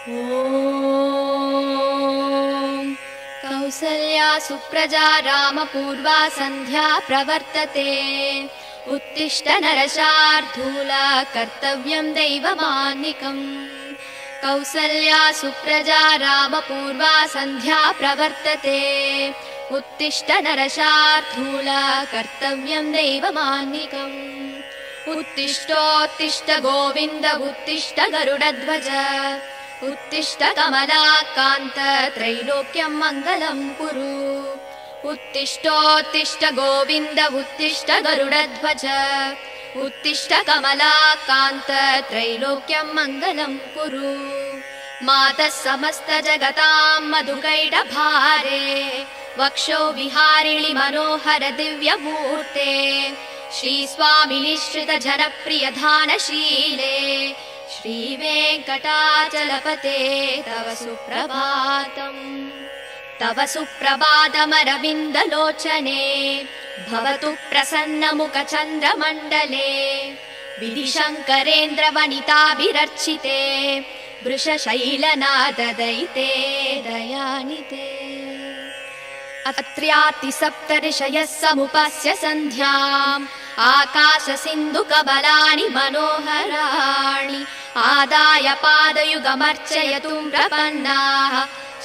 ॐ कौसल्या सुप्रजा रामपूर्वा सन्ध्या प्रवर्तते उत्तिष्ठ नरशार्दूला कर्तव्यं दैवमान्निकम् कौसल्या सुप्रजा रामपूर्वा सन्ध्या प्रवर्तते उत्तिष्ठ नरशार्दूला कर्तव्यं दैवमान्निकम् उत्तिष्ठोत्तिष्ठ गोविन्द उत्तिष्ठ गरुडध्वज उत्तिष्ठ कमलाकान्त त्रैलोक्यं मङ्गलं कुरु उत्तिष्ठोत्तिष्ठ गोविन्द उत्तिष्ठ गरुडध्वज उत्तिष्ठ कमलाकान्त त्रैलोक्यं मङ्गलं कुरु मातः समस्त जगतां मधुकैटभारे वक्षो विहारिणि मनोहर दिव्यमूर्ते श्रीस्वामिनिश्रित जनप्रिय धानशीले श्रीवेङ्कटाचलपते तव सुप्रभातम् तव सुप्रभातमरविन्दलोचने भवतु प्रसन्नमुखचन्द्रमण्डले विधिशङ्करेन्द्रवनिताभिरर्चिते वृषशैलनाददयिते दयानिते अत्र्यातिसप्तऋषयः समुपस्य सन्ध्याम् आकाशसिन्धुकमलानि मनोहराणि आदाय पादयुगमर्चयतुं प्रपन्नाः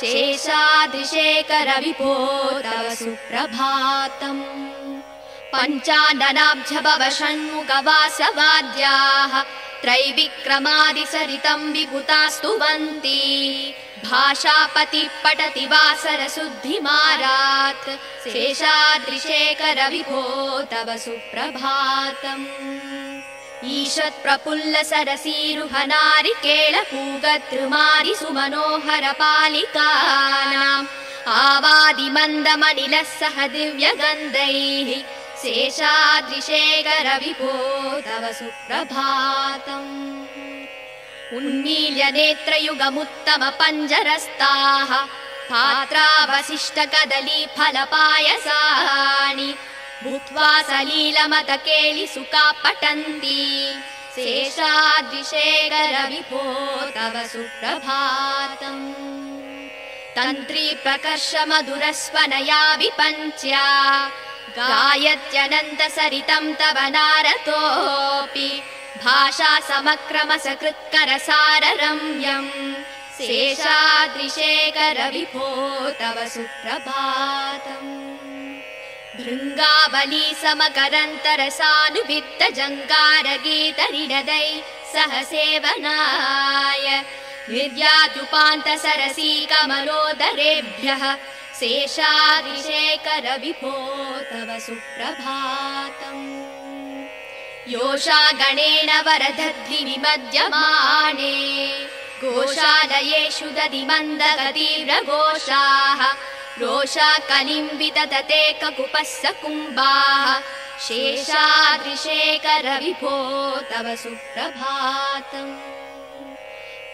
शेषाद्रिशेखर विभो तव सुप्रभातम् पञ्चाननाब्ज भव षण्मुखवासवाद्याः त्रैविक्रमादिसरितं विभुतास्तुवन्ति भाषापति पठति वासरशुद्धिमारात् शेषाद्रिशेखर विभो तव सुप्रभातम् ईषत् प्रफुल्ल सरसीरुहनारिकेळपूगद्रुमारि सुमनोहर पालिकानाम् आवादिमन्दमनिलः सह दिव्यगन्धैः शेषाद्रिशेखर विभो तव सुप्रभातम् उन्मील्य नेत्रयुगमुत्तम पञ्जरस्ताः पात्रावशिष्ट कदली फलपायसानि भूत्वा सलीलमतकेलि सुखा पठन्ति शेषाद्रिशेखर विभो तव सुप्रभातम् तन्त्री प्रकर्ष मधुरस्वनया विपञ्च्या गायत्यनन्त सरितं तव नारतोऽपि भाषा समक्रम सकृत्कर साररम्यम् शेषाद्रिशेखर विभो तव सुप्रभातम् भृङ्गावली समकरन्तरसानुवित्त जङ्गारगीतरिणदै सह सेवनाय निर्याद्युपान्त सरसी कमलोदरेभ्यः शेषाद्रिशेखर विभो तव सुप्रभातम् योषा गणेन वरदद्धि विमध्यमाने गोशालयेषु दधिमन्दगतीव्रघोषाः रोषा कलिं विदधते ककुपस्य कुम्भाः शेषाद्रिशेखर विभो तव सुप्रभातम्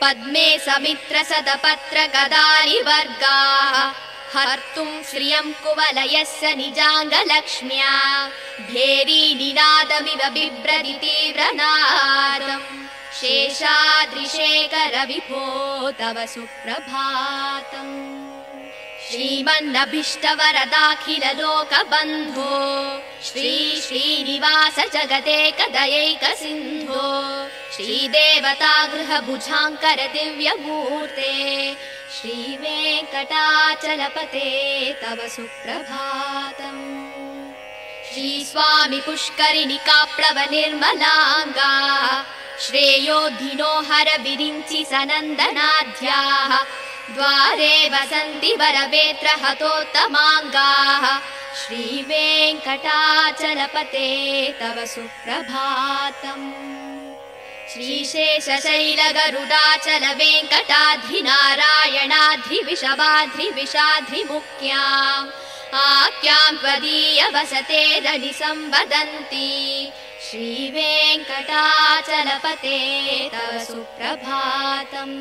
पद्मे समित्र सदपत्र गदारिवर्गाः हर्तुं श्रियं कुवलयस्य निजाङ्गलक्ष्म्या भेरी निनादमिव बिभ्रति तीव्रनादम् शेषाद्रिशेखर विभो तव सुप्रभातम् श्रीमन्नभीष्टवरदाखिल लोकबन्धो श्री श्रीनिवास जगदेकदयैक सिन्धो श्रीदेवता गृहभुजाङ्कर दिव्यमूर्ते श्रीवेङ्कटाचलपते तव सुप्रभातम् श्रीस्वामि पुष्करिणि काप्लव निर्मलाङ्गा श्रेयोधिनो हर विरिञ्चि सनन्दनाद्याः द्वारे वसन्ति वरवेत्र हतोत्तमाङ्गाः श्रीवेङ्कटाचलपते तव सुप्रभातम् श्रीशेषशैलगरुडाचल वेङ्कटाद्रिनारायणाद्रिविषवाद्रिविषाद्रिमुख्याम् आख्यां त्वदीय वसते रनिसंवदन्ति श्रीवेङ्कटाचलपते तव सुप्रभातम्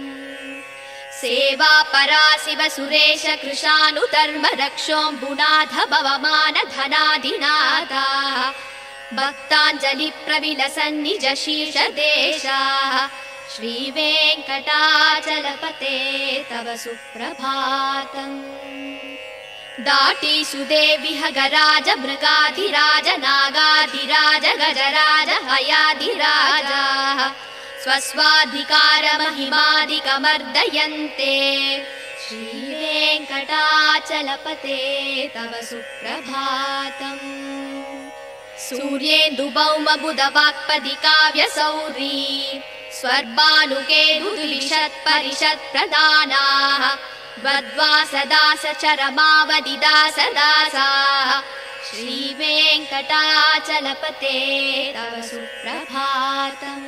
सेवा परा शिव सुरेश कृशानुधर्म रक्षोऽम्बुनाथ भवमान धनाधिनाथा भक्ताञ्जलि प्रविलसन् निज शीर्षदेशाः श्रीवेङ्कटाचलपते तव सुप्रभातम् दाटीषु देविहगराज मृगाधिराज नागाधिराज गजराज हयाधिराजाः स्वस्वाधिकारमहिमादिकमर्दयन्ते श्रीवेङ्कटाचलपते तव सुप्रभातम् सूर्येन्दुभौमबुधवाक्पदी काव्यसौरी स्वर्भानुकेतुलिषत्परिषत्प्रदानाः वद्वासदासचरमावदिदासदासाः श्रीवेङ्कटाचलपते तव सुप्रभातम्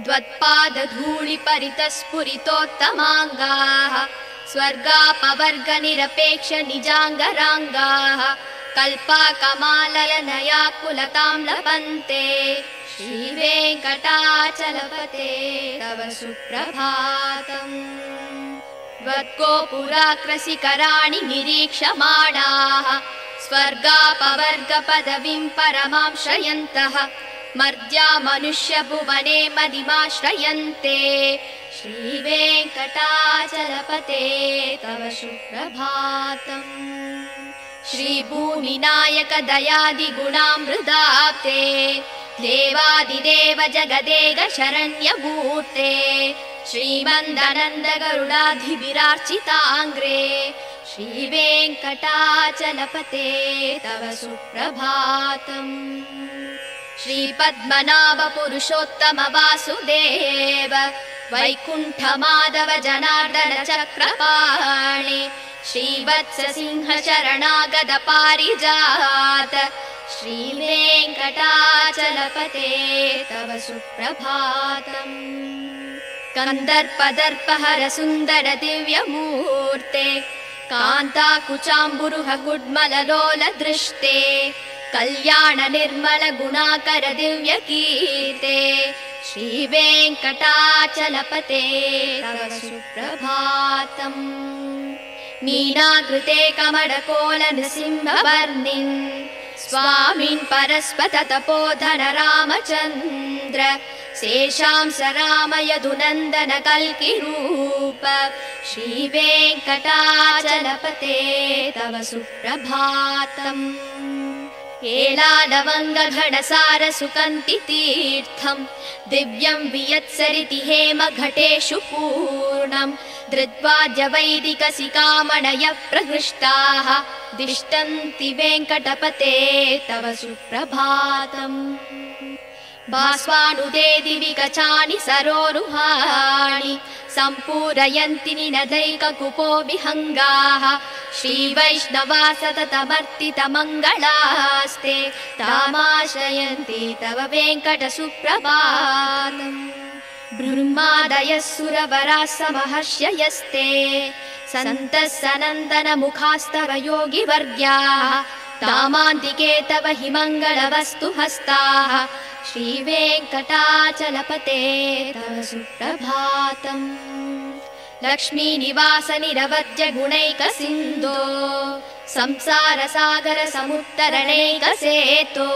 द्वत्पादधूलिपरितस्फुरितोत्तमाङ्गाः स्वर्गापवर्गनिरपेक्ष निजाङ्गराङ्गाः कल्पाकमालयनया कुलतां लपन्ते श्रीवेङ्कटाचलपते तव सुप्रभातम् त्वत्कोपुराकृशिखराणि निरीक्षमाणाः स्वर्गापवर्गपदवीं परमां श्रयन्तः मर्त्या मनुष्यभुवने मदिमाश्रयन्ते श्रीवेङ्कटाचलपते तव सुप्रभातम् श्रीभूमिनायक दयादिगुणामृताप्ते देवादिदेव जगदेक शरण्यभूते श्रीमन्दनन्द गरुडाधिविरार्चिताङ्ग्रे श्रीवेङ्कटाचलपते तव सुप्रभातम् श्रीपद्मनाभ पुरुषोत्तम वासुदेव वैकुण्ठ माधव जनार्दन चक्रपाणि श्रीवत्स सिंह शरणागत पारिजात श्रीवेङ्कटाचलपते तव सुप्रभातम् कन्दर्पदर्पहर सुन्दर दिव्यमूर्ते कान्ताकुचाम्बुरुह गुड्मललोल दृष्टे कल्याण निर्मल गुणाकर दिव्यकीर्ते श्रीवेङ्कटाचलपते तव सुप्रभातम् मीनाकृते कमलकोल नृसिंहवर्णिन् स्वामिन् परस्पत तपोधन रामचन्द्र शेषांस राम यदुनन्दन कल्किरूप श्रीवेङ्कटाचलपते तव सुप्रभातम् केलालवङ्गघनसार सुकन्ति तीर्थम् दिव्यं वियत्सरिति हेम घटेषु पूर्णम् धृत्वाद्य वैदिकसिकामणय प्रहृष्टाः दिष्टन्ति वेङ्कटपते तव सुप्रभातम् भास्वानुदे दिवि कचानि सरोरुहाणि सम्पूरयन्ति निनदैककुपो विहङ्गाः श्रीवैष्णवा सततमर्तितमङ्गलास्ते तामाश्रयन्ति तव वेङ्कट सुप्रभातम् ब्रह्मादयः सुरवराः समहर्षयस्ते सन्तः सनन्दन मुखास्तव योगिवर्ग्याः तामान्तिके तव हि मङ्गलवस्तु हस्ताः श्रीवेङ्कटाचलपते तव सुप्रभातम् लक्ष्मीनिवास निरवद्य गुणैक सिन्धो संसार सागर समुत्तरणैकसेतो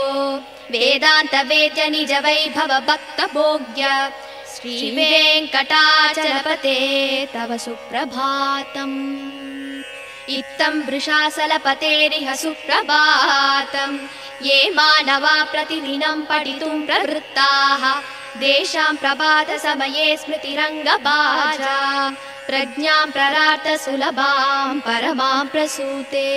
वेदान्त वेद्य निज वैभव भक्त भोग्य श्रीवेङ्कटाचलपते तव सुप्रभातम् इत्थं वृषाचलपतेरिह सुप्रभातम् ये मानवा प्रतिदिनं पठितुं प्रवृत्ताः तेषां प्रभात समये स्मृतिरङ्गभाजा प्रज्ञां प्ररार्थ सुलभां परमां प्रसूते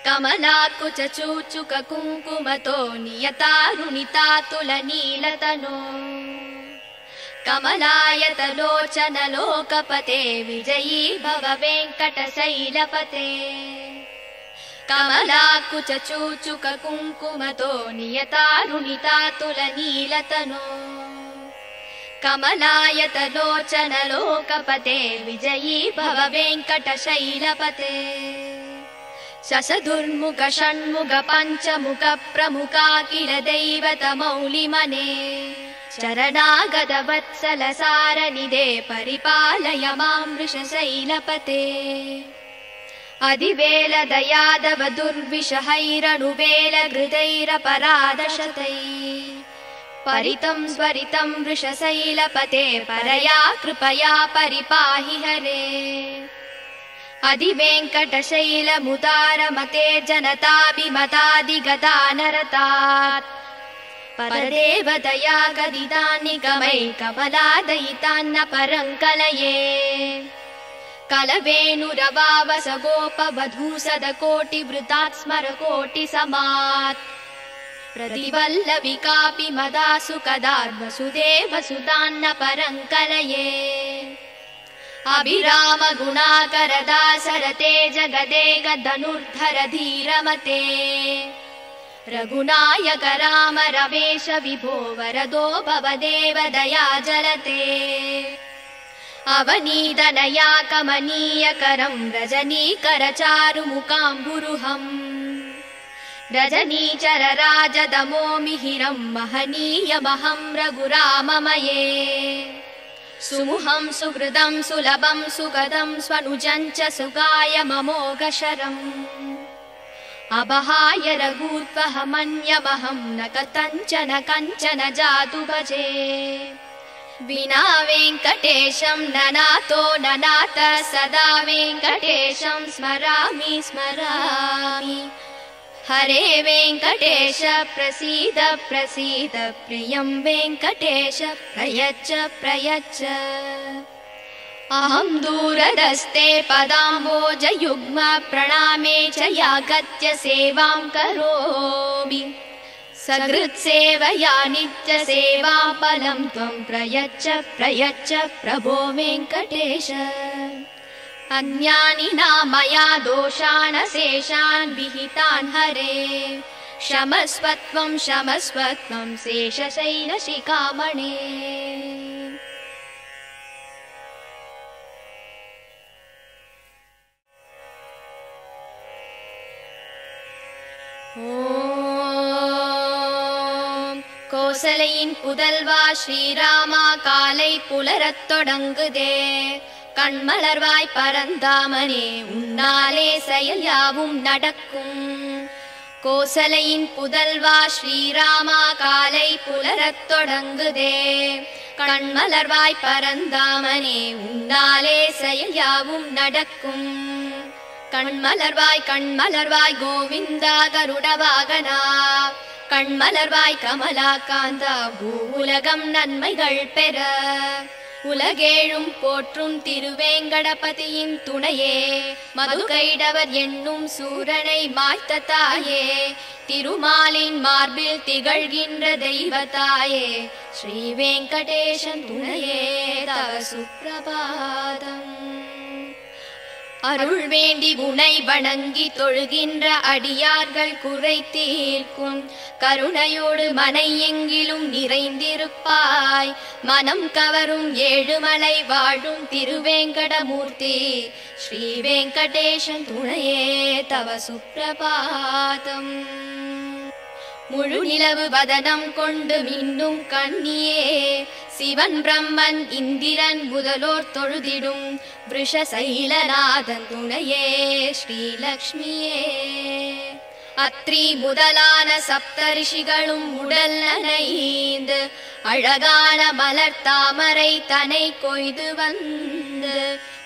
कमलाकुच चूचुक कुङ्कुमतो नियतारुणिता तुलनीलतनो कमलायतलोचन लोकपते विजयी भव वेङ्कटशैलपते कमलाकुच चूचुक कुङ्कुमतो नियतारुणिता तुलनीलतनो कमलायतलोचन लोकपते विजयी भव वेङ्कटशैलपते शशदुर्मुख षण्मुख पञ्चमुख प्रमुखा किल दैवत मौलिमने चरणागतवत्सलसारनिधे परिपालय मां वृषशैलपते अधिवेलदयादव दुर्विषहैरनुवेलहृदैरपराधशतैः परितं स्वरितं वृषशैलपते परया कृपया परिपाहि हरे अधिवेङ्कटशैलमुदारमते जनताभिमतादिगदानरतात् परदेवदया गदितान्निगमै कमलादयितान्न परङ्कलये कलवेणुरवावस गोपवधूसदकोटिवृतात् स्मरकोटिसमात् प्रतिवल्लविकापि मदासु कदार्वसुदेवसुतान्न परङ्कलये अभिराम गुणाकरदासरते जगदेग धनुर्धर धीरमते रघुनायक राम रमेश विभो वरदो भवदेव दया जलते अवनीदनया कमनीयकरं रजनीकर चारुमुकाम्बुरुहम् रजनीचर राजदमो मिहिरं महनीयमहं रघुराममये सुमुहं सुहृदं सुलभं सुगदं स्वनुजं च सुगाय ममोघशरम् अबहाय रघूत्वहमन्यमहं न कथञ्चन कञ्चन जातु भजे विना वेङ्कटेशं ननातो ननाथ सदा वेङ्कटेशं स्मरामि स्मरामि हरे वेङ्कटेश प्रसीद प्रसीद प्रियं वेङ्कटेश प्रयच्छ प्रयच्छ अहं दूरदस्ते पदाम्बोजयुग्म प्रणामे च यागत्य सेवां करोमि सकृत्सेवया नित्यसेवां फलं त्वं प्रयच्छ प्रयच्छ प्रभो वेङ्कटेश अज्ञानिना मया दोषान् शेषान् विहितान् हरे क्षमस्वत्वं क्षमस्वत्वं शेषशैलशिखामणे ஓம் கோசலையின் புதல்வா ஸ்ரீராமா காலை புலரத் தொடங்குதே கண்மலர்வாய் பரந்தாமனே உன்னாலே செயல் யாவும் நடக்கும் கோசலையின் புதல்வா ஸ்ரீராமா காலை புலரத் தொடங்குதே கண்மலர்வாய் பரந்தாமனே உன்னாலே செயல் யாவும் நடக்கும் கண்மலர்வாய் கோவிந்தா கருட வாகனா கண்மலர்வாய் கமலா காந்தா பூவுலகம் நன்மைகள் பெற உலகேழும் போற்றும் திருவேங்கடபதியின் துணையே மதுகைடவர் என்னும் சூரனை மாய்த்த தாயே திருமாலின் மார்பில் திகழ்கின்ற தெய்வத்தாயே ஸ்ரீ வெங்கடேசன் துணையே தவ சுப்பிரபாதம் அருள் வேண்டி உனை வணங்கி தொழுகின்ற அடியார்கள் குறை தீர்க்கும் கருணையோடு மனை எங்கிலும் நிறைந்திருப்பாய் மனம் கவரும் ஏழுமலை வாழும் திருவேங்கடமூர்த்தி ஸ்ரீ வெங்கடேசன் துணையே தவ சுப்பிரபாதம் முழு நிலவு வதனம் கொண்டு மின்னும் கண்ணியே சிவன் பிரம்மன் இந்திரன் முதலோர் தொழுதிடும் விருஷசைலநாதன் துணையே ஸ்ரீலக்ஷ்மியே அத்ரி முதலான சப்தரிஷிகளும் உடல் நனைந்து அழகான மலர் தாமரை தனை கொய்து வந்து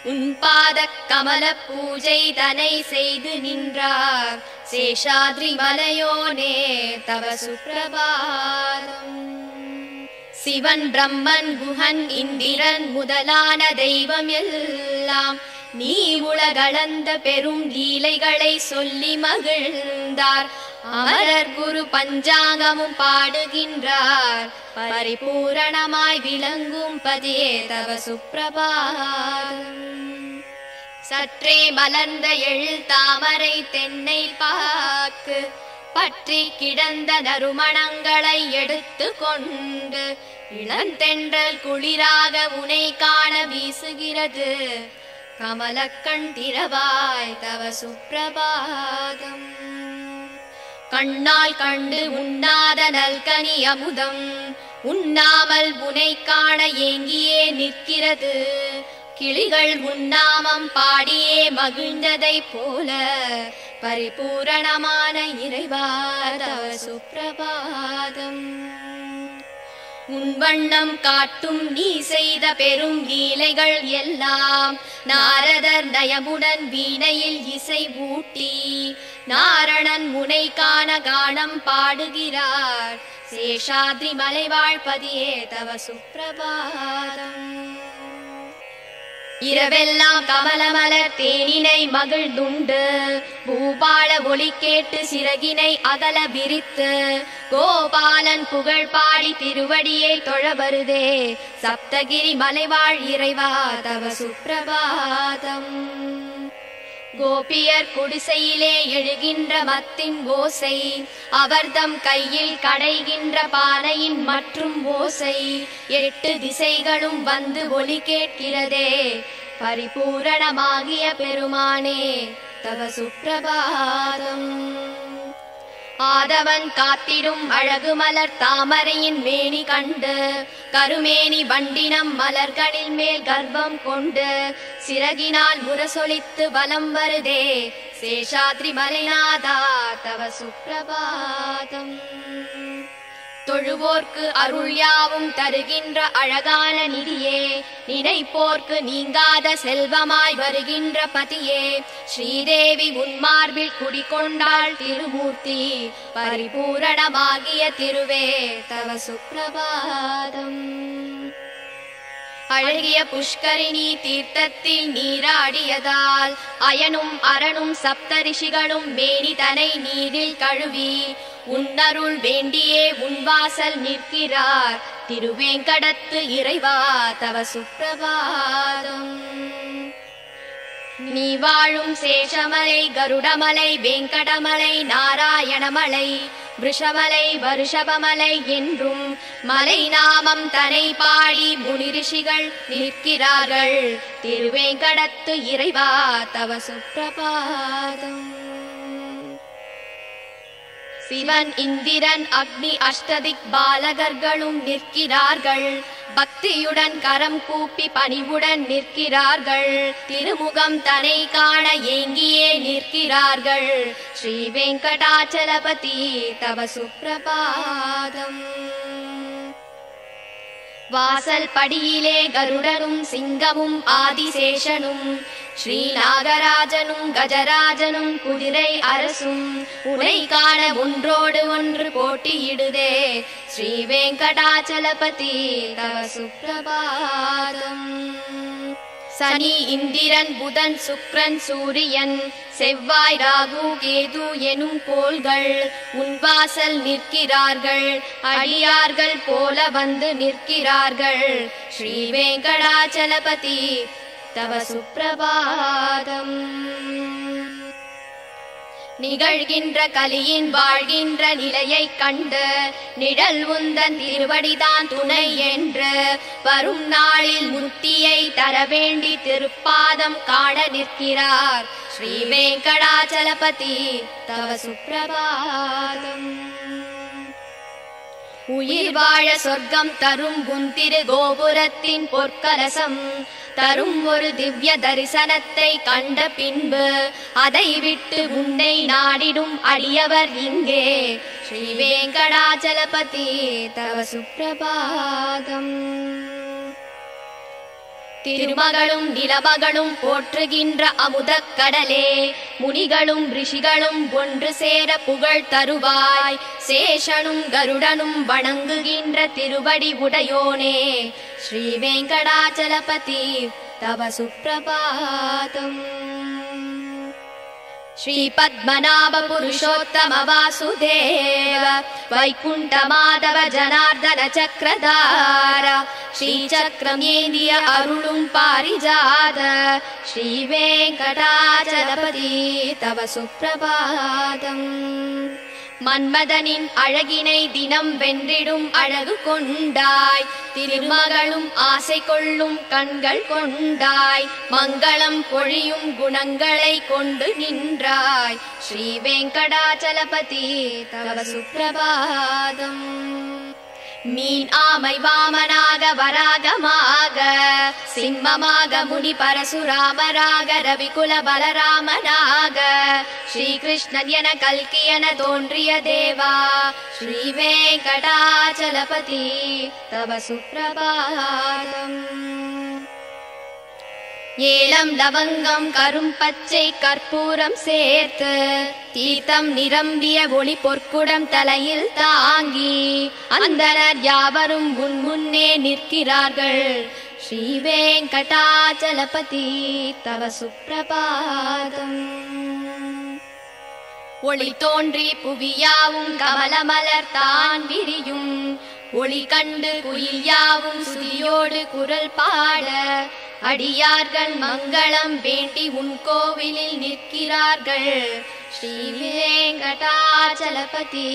உன் பாத கமல பூஜை தனை செய்து நின்றார் சேஷாத்ரி மலையோனே தவ சுப்பிரபாதம் சிவன் பிரம்மன் குஹன் இந்திரன் முதலான தெய்வம் எல்லாம் நீ உலகளந்த பெரும் லீலைகளை சொல்லி மகிழ்ந்தார் அமரர் குரு பஞ்சாங்கமும் பாடுகின்றார் பரிபூரணமாய் விளங்கும் பதியே தவ சுப்பிரபாதம் சற்றே மலர்ந்த எழில் தாமரை தென்னை பாக்கு பற்றி கிடந்த நறுமணங்களை எடுத்து கொண்டு இளந்தென்றல் குளிராக உனை காண வீசுகிறது கமலக்கண் திறவாய் தவ சுப்பிரபாதம் கண்ணால் கண்டு உண்ணாத நல்கனி அமுதம் உண்ணாமல் உனை காண ஏங்கியே நிற்கிறது. கிளிகள் உன்னாமம் பாடியே மகிழ்ந்ததைப் போல பரிபூரணமான இறைவா தவ சுப்பிரபாதம். உன் வண்ணம் காட்டும் நீ செய்த பெரும் லீலைகள் எல்லாம் நாரதர் நயமுடன் வீணையில் இசை ஊட்டி நாரணன் முனை காண கானம் பாடுகிறார். சேஷாத்ரி மலைவாழ்பதியே தவ சுப்பிரபாதம். இரவெல்லாம் கமலமலர் தேனினை மகிழ்ந்துண்டு பூபால ஒளி கேட்டு சிறகினை அகல விரித்து கோபாலன் புகழ் பாடி திருவடியை தொழ வருதே சப்தகிரி மலைவாழ் இறைவா தவ சுப்பிரபாதம். கோபியர் குடிசையிலே எழுகின்ற மத்தின் ஓசை அவர்தம் கையில் கடைகின்ற பானையின் மற்றும் ஓசை 8 திசைகளும் வந்து ஒலி கேட்கிறதே பரிபூரணமாகிய பெருமானே தவ சுப்பிரபாதம். ஆதவன் காத்திடும் அழகு மலர் தாமரையின் மேனி கண்டு கருமேனி வண்டினம் மலர்களில் மேல் கர்ப்பம் கொண்டு சிறகினால் முரசொலித்து வலம் வருதே சேஷாத்ரி மலைநாதா தவ சுப்பிரபாதம். தொழுவோர்க்கு அருள் யாவும் தருகின்ற அழகான நிதியே நினைப்போர்க்கு நீங்காத செல்வமாய் வருகின்ற பதியே ஸ்ரீதேவி உன்மார்பில் குடிகொண்டாள் திருமூர்த்தி பரிபூரணமாகிய திருவே தவ சுப்பிரபாதம். அழகிய புஷ்கரிணி தீர்த்தத்தில் நீராடியதால் அயனும் அரணும் சப்தரிஷிகளும் மேனி தனை நீரில் கழுவி உன்னருள் வேண்டியே உன்வாசல் நிற்கிறார் திருவேங்கடத்து இறைவா தவ சுப்பிரபாதம். நீ வாழும் சேஷமலை கருடமலை வெங்கடமலை நாராயணமலை விருஷமலை வருஷபமலை என்றும் மலை நாமம் தனை பாடி முனிரிஷிகள் நிற்கிறார்கள் திருவேங்கடத்து இறைவா தவ சுப்பிரபாதம். சிவன் இந்திரன் அக்னி அஷ்டதிக் பாலகர்களும் நிற்கிறார்கள் பக்தியுடன் கரம் கூப்பி பணிவுடன் நிற்கிறார்கள் திருமுகம் தனை காண ஏங்கியே நிற்கிறார்கள் ஸ்ரீ வெங்கடாச்சலபதி தவ சுப்பிரபாதம். வாசல் படியிலே கருடனும் சிங்கமும் ஆதிசேஷனும் ஸ்ரீ நாகராஜனும் கஜராஜனும் குதிரை அரசும் உனை காண ஒன்றோடு ஒன்று போட்டியிடுதே ஸ்ரீ வெங்கடாச்சலபதி தவ சுப்பிரபாதம். சனி இந்திரன் புதன் சுக்ரன் சூரியன் செவ்வாய் ராகு கேது எனும் கோள்கள் உன்வாசல் நிற்கிறார்கள் அடியார்கள் போல வந்து நிற்கிறார்கள் ஸ்ரீ வெங்கடாச்சலபதி தவ சுப்பிரபாதம். நிகழ்கின்ற கலியின் வாழ்கின்ற நிலையைக் கண்டு நிழல் உந்தன் திருவடிதான் துணை என்று வரும் நாளில் முக்தியை தர வேண்டி திருப்பாதம் காண நிற்கிறார் ஸ்ரீ வெங்கடாச்சலபதி தவ சுப்பிரபாதம். உயிர் வாழ சொர்க்கம் தரும் உன் திரு கோபுரத்தின் பொற்கலசம் தரும் ஒரு திவ்ய தரிசனத்தை கண்ட பின்பு அதை விட்டு உன்னை நாடிடும் அடியவர் இங்கே ஸ்ரீ வெங்கடாச்சலபதி தவ சுப்பிரபாதம். திருமகளும் நிலமகளும் போற்றுகின்ற அமுதக் கடலே முனிகளும் ரிஷிகளும் ஒன்று சேர புகழ் தருவாய் சேஷனும் கருடனும் வணங்குகின்ற திருவடி உடையோனே ஸ்ரீ வெங்கடாச்சலபதி தவ சுப்பிரபாதம். ஸ்ரீ பத்மநாப புருஷோத்தம வாசுதேவ வைகுண்ட மாதவ ஜனார்தன சக்கரதார ஸ்ரீ சக்கரம் ஏந்திய அருளும் பாரிஜாத ஸ்ரீ வெங்கடாச்சலபதி தவ சுப்பிரபாதம். மன்மதனின் அழகினை தினம் வென்றிடும் அழகு கொண்டாய் திருமகளும் ஆசை கொள்ளும் கண்கள் கொண்டாய் மங்களம் பொழியும் குணங்களை கொண்டு நின்றாய் ஸ்ரீ வெங்கடாச்சலபதி தவ சுப்பிரபாதம். மீன் ஆமை வாமனாக வராகமாக சிம்மமாக முனி பரசுராமராக ரவிகுல பலராமனாக ஸ்ரீகிருஷ்ணன் என கல்கி என தோன்றிய தேவா ஸ்ரீ வெங்கடாச்சலபதி தவ சுப்ரபாதம். ஏலம் லவங்கம் கரும் பச்சை கற்பூரம் சேர்த்து தீர்த்தம் நிரம்பிய ஒளி பொற்குடம் தலையில் தாங்கி அந்தனர் யாவரும் முன்னே நிற்கிறார்கள். ஸ்ரீ வெங்கடாச்சலபதி தவ சுப்ரபாதம். ஒளி தோன்றி புவியாவும் கமலமலர் தான் விரியும் ஒளி கண்டு குயில் யாவும் சுதியோடு குரல் பாட அடியார்கள் மங்களம் வேண்டி உன் கோவிலில் நிற்கிறார்கள். ஸ்ரீ வெங்கடாச்சலபதி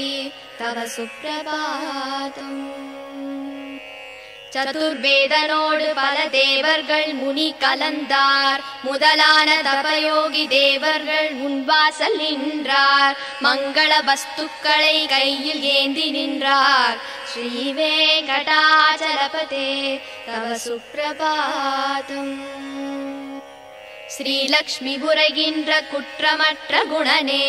தவ சுப்ரபாதம். சதுர்வேதனோடு பல தேவர்கள் முனி கலந்தார் முதலான தபயோகி தேவர்கள் உன்வாசல் நின்றார். மங்கள வஸ்துக்களை கையில் ஏந்தி நின்றார். ஸ்ரீ வெங்கடாச்சலபதி தவ சுப்ரபாதம். ஸ்ரீலக்ஷ்மி புரைகின்ற குற்றமற்ற குணனே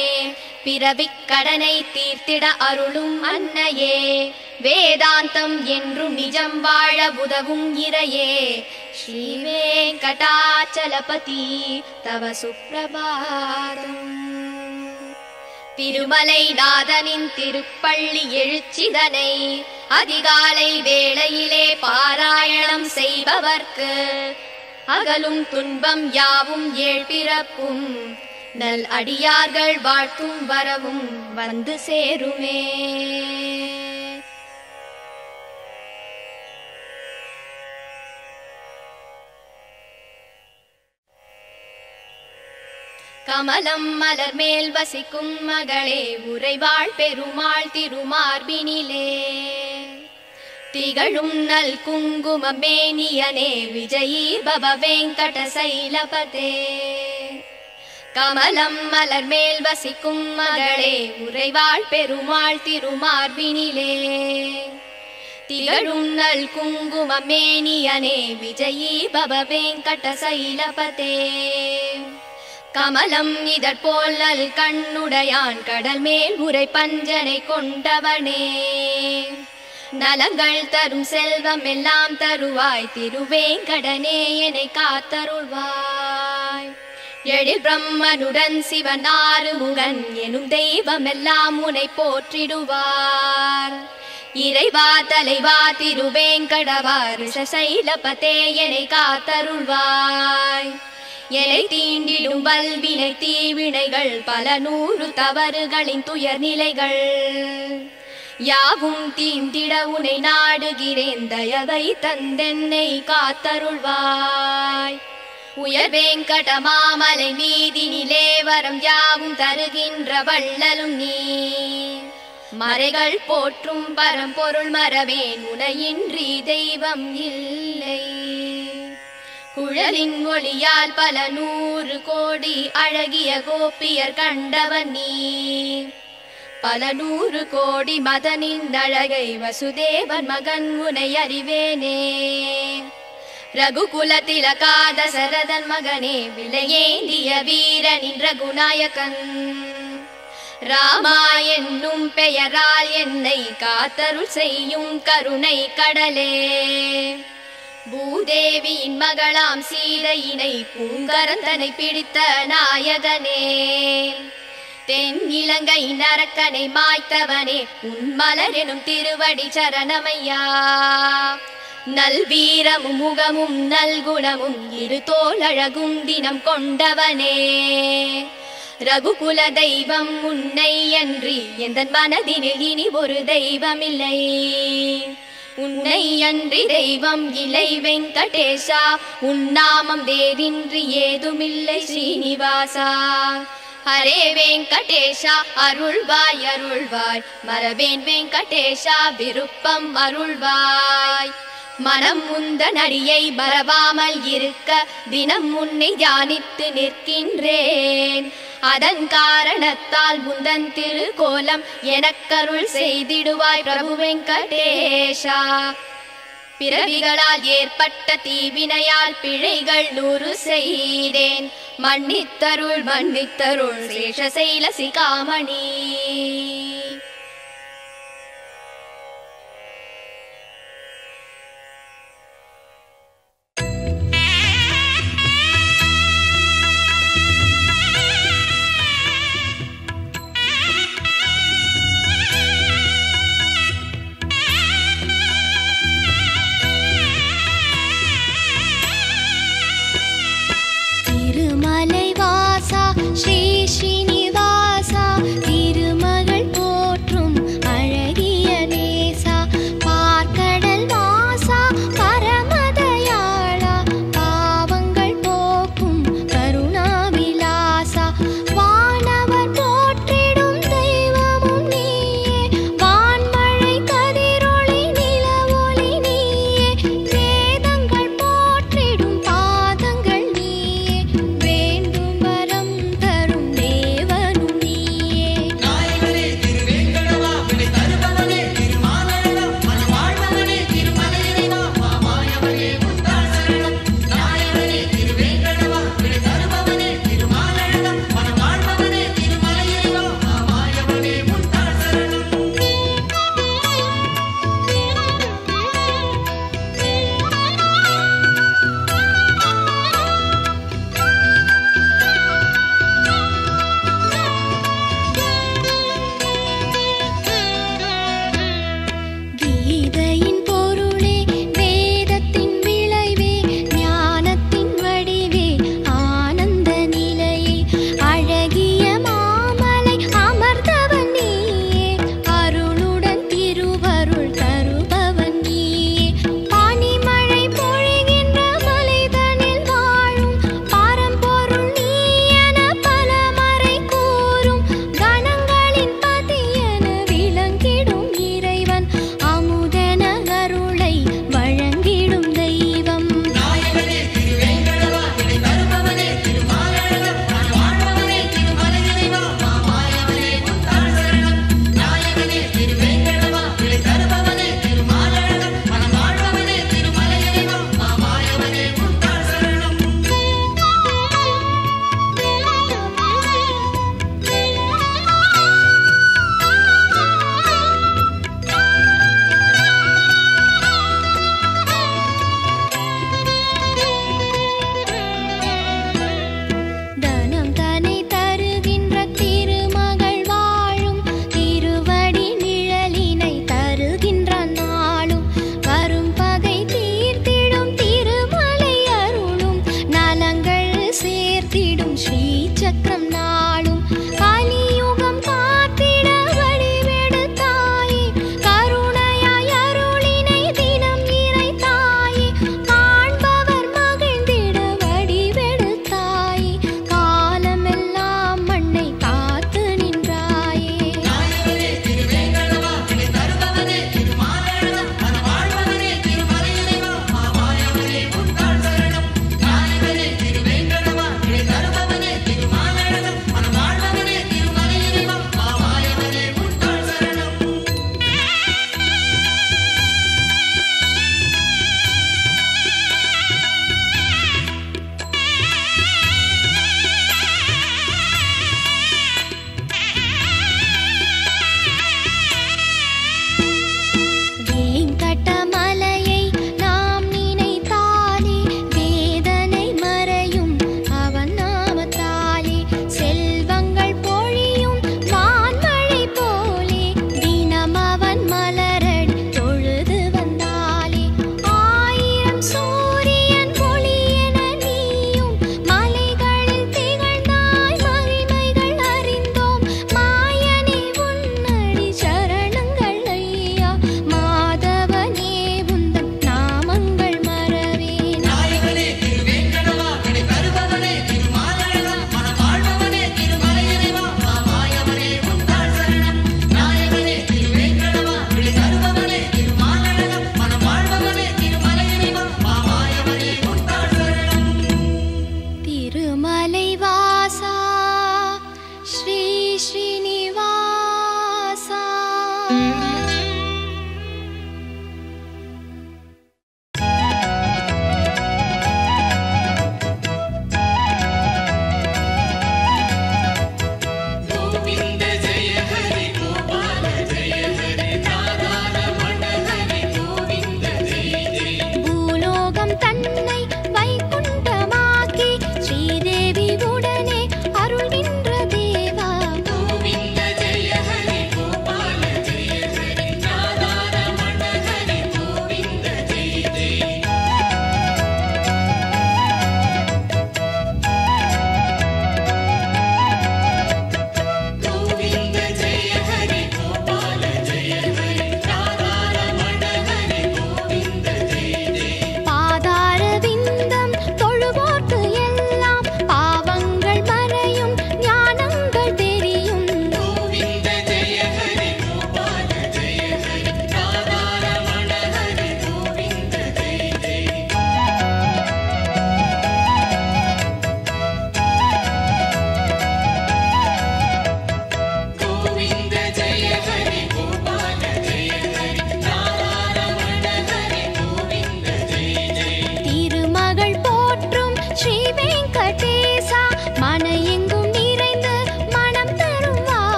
பிறவிக் கடனை தீர்த்திட அருளும் அன்னையே வேதாந்தம் என்றும் நிஜம் வாழ உதவும் இறையே. ஸ்ரீ வெங்கடாச்சலபதி தவ சுப்ரபாதம். திருமலை நாதனின் திருப்பள்ளி எழுச்சிதனை அதிகாலை வேளையிலே பாராயணம் செய்பவர்க்கு அகலும் துன்பம் யாவும் ஏழ்பிறப்பும் நல் அடியார்கள் வாழ்த்தும் வரவும் வந்து சேருமே. கமலம் மலர் மேல் வசிக்கும் மகளே உறைவாள் பெருமாள் திருமார்பினிலே திகழும் நல் குங்கும மேனியனே விஜயீ பவ வெங்கட சைலபதே. கமலம் மலர் மேல் வசிக்கும் மகளே உறைவாள் பெருமாள் திருமார்பினிலே திகழும் நல் குங்கும மேனியனே விஜயீ பவ வெங்கட சைலபதே. கமலம் இதற்போல் நல் கண்ணுடையான் கடல் மேல் உரை பஞ்சனை கொண்டவனே நலங்கள் தரும் செல்வம் எல்லாம் தருவாய் திருவேங்கடனே என்னை காத்தருள்வாய். எழில் பிரம்மனுடன் சிவன் ஆறுமுகன் எனும் தெய்வம் எல்லாம் உன்னை போற்றிடுவார். இறைவா தலைவா திருவேங்கடவா ரிஷசைலபதே என்னை காத்தருள்வாய். எலை தீண்டிடும் வல்வினை தீவினைகள் பல நூறு தவறுகளின் துயர் நிலைகள் யாவும் தீண்டிட உனை நாடுகிறேன் தயவை தந்தென்னை காத்தருள்வாய். உயர் வெங்கட மாமலை மீதினிலே வரம் யாவும் தருகின்ற வள்ளலும் நீ மறைகள் போற்றும் பரம்பொருள் மறவேன் உனையின்றி தெய்வம் இல்லை. குழலின் ஒளியால் பல நூறு கோடி அழகிய கோபியர் கண்டவன் நீ பல நூறு கோடி மதனின் அழகை வசுதேவன் மகன் உனை அறிவேனே. ரகுகுல திலகா தசரதன் மகனே விலையேந்திய வீரனின் ரகுநாயகன் ராமா என்னும் பெயரால் என்னை காத்தருள் செய்யும் கருணை கடலே. பூதேவியின் மகளாம் சீதையினை பூங்கரந்தனை பிடித்த நாயகனே தென் இலங்கை நரக்கனை மாய்த்தவனே உன் மலர் எனும் திருவடி சரணமையா. நல்வீரமும் முகமும் நல்குணமும் இரு தோளழகும் தினம் கொண்டவனே ரகுகுல தெய்வம் உன்னை அன்றி எந்தன் மனதினில் இனி ஒரு தெய்வமில்லை. உன்னை அன்றி தெய்வம் இலை வெங்கடேஷா உன் நாமம் வேறின்றி ஏதுமில்லை ஸ்ரீனிவாசா. ஹரே வெங்கடேஷா அருள்வாய் அருள்வாய் மரவேன் வெங்கடேஷா விருப்பம் அருள்வாய். மனம் முந்தன் அடியை மறவாமல் இருக்க தினம் உன்னை தியானித்து நிற்கின்றேன். அதன் காரணத்தால் முந்தன் திருக்கோலம் எனக்கருள் செய்திடுவாய் பிரபு வெங்கடேஷா. பிறவிகளால் ஏற்பட்ட தீவினையால் பிழைகள் 100 செய்தேன். மன்னித்தருள் மன்னித்தருள் சேஷசைல சிகாமணி.